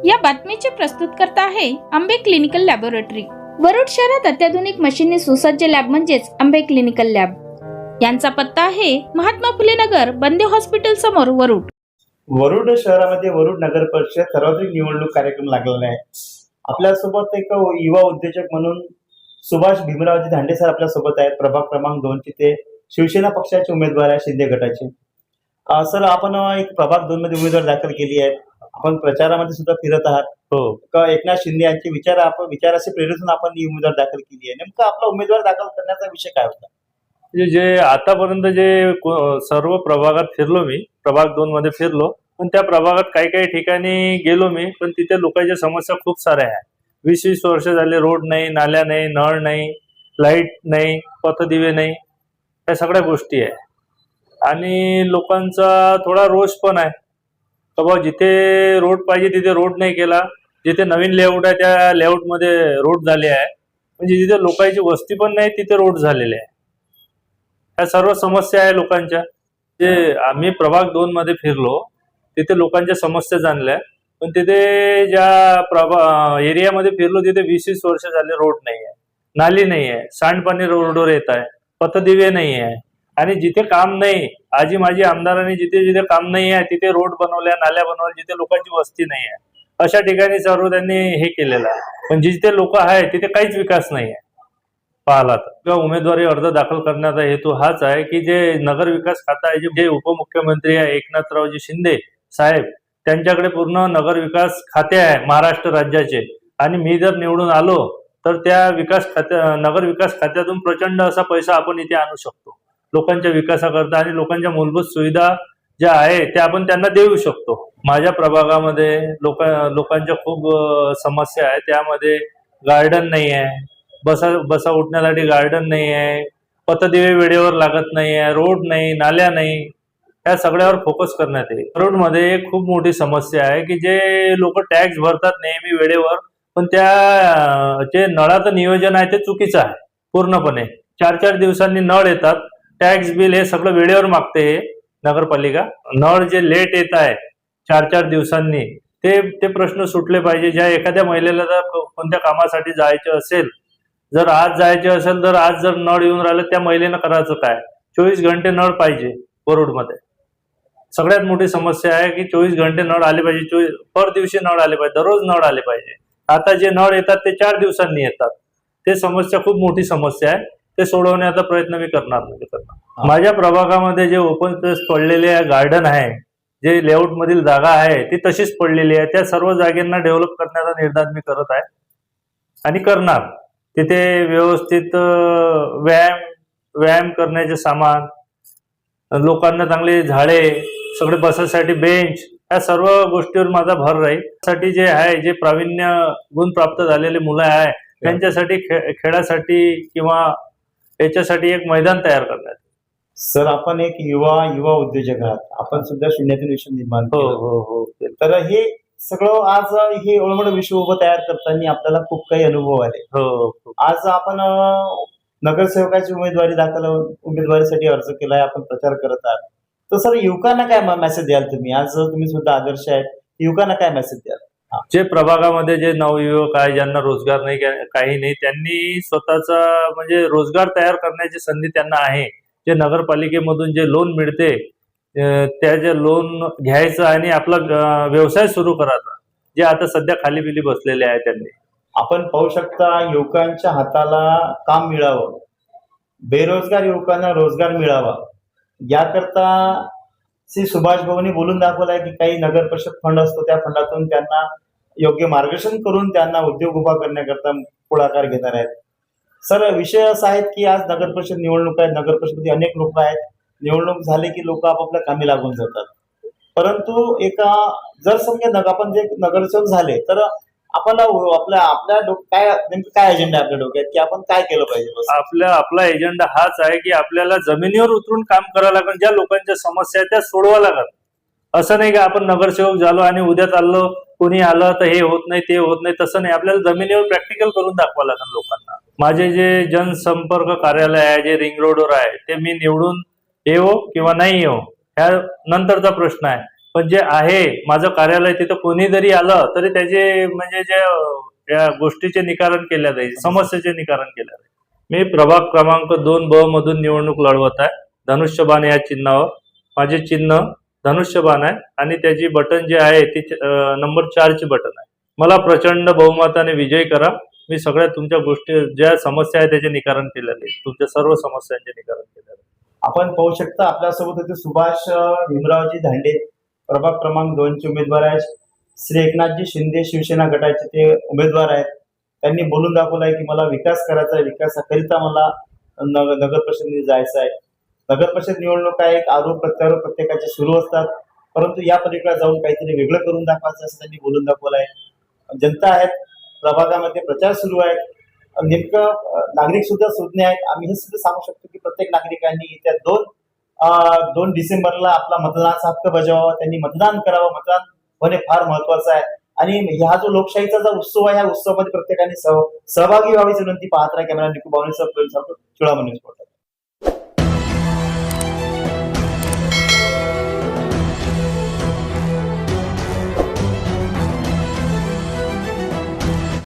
या बातमीचे प्रस्तुतकर्ता आहे आंबे क्लिनिकल लॅबोरेटरी। वरुड शहरात अत्याधुनिक मशीनने सुसज्ज लॅब म्हणजेच आंबे क्लिनिकल लॅब। यांचा पत्ता आहे महात्मा फुले नगर, बंदे हॉस्पिटल समोर, वरुड। वरुड शहरामध्ये वरुड नगर परिषद सार्वत्रिक निवडणूक कार्यक्रम लागलेला आहे। आपल्यासोबत एक युवा उद्योजक म्हणून सुभाष भीमरावजी धांडे सर आपल्या सोबत आहेत। प्रभाग क्रमांक 2 चे ते शिवसेना पक्षाचे उमेदवार आहेत, शिंदे गटाचे। सर, आपण एक प्रभाग 2 मध्ये उमेदवार दाखल केली आहेत। आपण प्रचारामध्ये सुद्धा फिरत आहात। हो, एकनाथ शिंदे यांचे विचाराशी प्रेरित होऊन आपण ही उमेदवार दाखल केली आहे। नेमका आपला उमेदवार दाखल करण्याचा विषय काय होता? जे आतापर्यंत सर्व प्रभागात फिरलो मी, प्रभाग 2 मध्ये फिरलो, पण त्या प्रभागात काही काही ठिकाणी गेलो मी, पण तिथे लोकांच्या समस्या खूप साऱ्या आहेत। 20-20 वर्ष झाले रोड नाही, नाल्या नाही, नळ नाही, लाईट नाही, पथदिवे नाही, या सगळ्या गोष्टी आहे। आणि लोकांचा थोडा रोष पण आहे का बाबा जिथे रोड पाहिजे तिथे रोड नाही केला, जिथे नवीन लेआउट आहे त्या लेआउटमध्ये रोड झाले आहे, म्हणजे जिथे लोकांची वस्ती पण नाही तिथे रोड झालेले आहे। या सर्व समस्या आहे लोकांच्या। जे आम्ही प्रभाग 2 मध्ये फिरलो तिथे लोकांच्या समस्या जाणल्या, पण तिथे ज्या एरियामध्ये फिरलो तिथे 20-20 वर्ष झाले रोड नाही आहे, नाली नाही आहे, सांडपाणी रोडवर येत आहे, पथदिवे नाही आहे। आणि जिथे काम नाही, आजी माझी आमदारांनी जिथे जिथे काम नाही आहे तिथे रोड बनवल्या, नाल्या बनवल्या, जिथे लोकांची वस्ती नाही आहे अशा ठिकाणी सर्व त्यांनी हे केलेलं आहे। पण जिथे लोक आहेत तिथे काहीच विकास नाही आहे। पाहिला तर उमेदवारी अर्ज दाखल करण्याचा हेतू हाच आहे की जे नगर विकास खाता आहे, जे उपमुख्यमंत्री आहे एकनाथरावजी शिंदे साहेब, त्यांच्याकडे पूर्ण नगर विकास खाते आहे महाराष्ट्र राज्याचे। आणि मी जर निवडून आलो तर त्या नगर विकास खात्यातून प्रचंड असा पैसा आपण इथे आणू शकतो लोकांच्या विकासाकरता, आणि लोकांच्या मूलभूत सुविधा ज्या आहे त्या आपण त्यांना देऊ शकतो। माझ्या प्रभागामध्ये लोकांच्या खूप समस्या आहे। त्यामध्ये गार्डन नाही आहे, बसा उठण्यासाठी गार्डन नाही आहे, पथदिवे वेळेवर लागत नाही आहे, रोड नाही, नाल्या नाही, या सगळ्यावर फोकस करण्यात येईल। रोड मध्ये खूप मोठी समस्या आहे की जे लोक टॅक्स भरतात नेहमी वेळेवर, पण जे नळाचं नियोजन आहे ते चुकीचं आहे पूर्णपणे। 4-4 दिवसांनी नळ येतात, टॅक्स बिल हे सगळं वेळेवर मागते नगरपालिका। नळ जे लेट येत आहे 4-4 दिवसांनी, ते प्रश्न सुटले पाहिजे। ज्या एखाद्या महिलेला जर कोणत्या कामासाठी जायचे असेल, जर आज जायचे असेल तर आज जर नळ येऊन राहिलं त्या महिलेनं करायचं काय? 24 घंटे नळ पाहिजे वरुडमध्ये। सगळ्यात मोठी समस्या आहे की 24 घंटे नळ आले पाहिजे, पर दिवशी नळ आले पाहिजे, दररोज नळ आले पाहिजे। आता जे नळ येतात ते 4 दिवसांनी येतात, ते समस्या खूप मोठी समस्या आहे। ते सोडवण्याचा प्रयत्न मी करणार माझ्या प्रभागामध्ये जे ओपन स्पेस पडलेले गार्डन आहे, जे लेआउट मधील जागा आहे ती तशीच पडलेली आहे, त्या सर्व जागेंना डेव्हलप करण्याचा निर्धार मी करत आहे आणि करणार। तिथे व्यवस्थित व्यायाम करण्याचे सामान, लोकांना चांगले झाडे, सगळे बसासाठी बेंच, या सर्व गोष्टीवर माझा भर राहील। साठी जे आहे, जे प्रावीण्य गुण प्राप्त झालेले मुलं आहे त्यांच्यासाठी खेळासाठी किंवा याच्यासाठी एक मैदान तयार करण्यात। सर, आपण एक युवा उद्योजक आहात, आपण सुद्धा शून्यातून विश्व निर्माण केलं। हो। तर हे सगळं आज हे एवढं विश्व उभं तयार करताना आपल्याला खूप काही अनुभव आले। हो, आज आपण नगरसेवकाची उमेदवारीसाठी अर्ज केलाय, आपण प्रचार करत आहात। तर सर, युवकांना काय मेसेज द्याल तुम्ही? आज तुम्ही सुद्धा आदर्श आहेत, युवकांना काय मेसेज द्याल? जे प्रभागामध्ये जे नवयुवक आहे, ज्यांना रोजगार नाही, काही नाही, त्यांनी स्वतःचा म्हणजे रोजगार तयार करण्याची संधी त्यांना आहे। जे नगरपालिकेमधून जे लोन मिळते त्याचे लोन घ्यायचं आणि आपला व्यवसाय सुरू करायचा, जे आता सध्या खाली बिली बसलेले आहे त्यांनी। आपण पाहू शकता, युवकांच्या हाताला काम मिळावं, बेरोजगार युवकांना रोजगार मिळावा, याकरता श्री सुभाष भाऊंनी बोलून दाखवलाय की काही नगर परिषद फंड असतो, त्या फंडातून त्यांना योग्य मार्गदर्शन करून त्यांना उद्योग उभा करण्याकरता पुढाकार घेणार आहेत। सर, विषय असा आहे की आज नगर परिषद निवडणूक आहे, नगर परिषदेमध्ये अनेक लोक आहेत, निवडणूक झाले की लोक आपापल्या कामी लागून जातात। परंतु जर समजा आपण जे नगरसेवक झाले तर आपल्याला काय नेमकं काय एजेंडा आपल्या डोक्यात की आपण काय केलं पाहिजे? आपला एजेंडा हाच आहे की आपल्याला जमिनीवर उतरून काम करावं लागेल, ज्या लोकांच्या समस्या आहेत त्या सोडवा लागेल। असं नाही की आपण नगरसेवक झालो आणि उद्या चाललो, कोणी आलं तर हे होत नाही ते होत नाही, तसं नाही। आपल्याला जमिनीवर प्रॅक्टिकल करून दाखवावं लागेल लोकांना। माझे जे जनसंपर्क कार्यालय आहे, जे रिंग रोडवर आहे, ते मी निवडून येवो किंवा नाही येवो ह्या नंतरचा प्रश्न आहे, पण जे आहे माझं कार्यालय तिथं कोणी जरी आलं तरी त्याचे म्हणजे जे या गोष्टीचे निवारण केल्या जाईल, समस्येचे निवारण केल्या जाईल. मी प्रभाग क्रमांक 2 ब मधून निवडणूक लढवत आहे. धनुष्यबाण या चिन्हावर माझे चिन्ह धनुष्यबाण आहे आणि त्याची बटन जे आहे ती नंबर 4 ची बटन आहे. मला प्रचंड बहुमताने विजयी करा. मी सगळ्या तुमच्या गोष्टी ज्या समस्या आहेत त्याचे निवारण केलेले आहे, तुमच्या सर्व समस्यांचे निवारण केलेले आहे. आपण पाहू शकता आपल्यासोबत होते सुभाष भीमरावजी धांडे, प्रभाग क्रमांक 2 चे उमेदवार आहेत. श्री एकनाथजी शिंदे शिवसेना गटाचे ते उमेदवार आहेत. त्यांनी बोलून दाखवलं आहे की मला विकास करायचा आहे, विकासाकरिता मला नगर परिषदेने जायचं आहे. नगर परिषद निवडणुका एक आरोप प्रत्यारोप प्रत्येकाचे सुरू असतात, परंतु या पलीकडे जाऊन काहीतरी वेगळं करून दाखवायचं असं त्यांनी बोलून दाखवलं आहे. जनता आहेत, प्रभागामध्ये प्रचार सुरू आहे, नेमकं नागरिक सुद्धा सुज्ञ आहेत. आम्ही हे सुद्धा सांगू शकतो की प्रत्येक नागरिकांनी येत्या 2 डिसेंबरला आपला मतदानाचा हक्क बजावावा, त्यांनी मतदान करावं. मतदान होणे फार महत्वाचं आहे आणि हा जो लोकशाहीचा जो उत्सव आहे, ह्या उत्सवामध्ये प्रत्येकाने सहभागी व्हावीची विनंती. पाहत राहा कॅमेरा निकू बावणेसह, चुळामणी स्पॉट.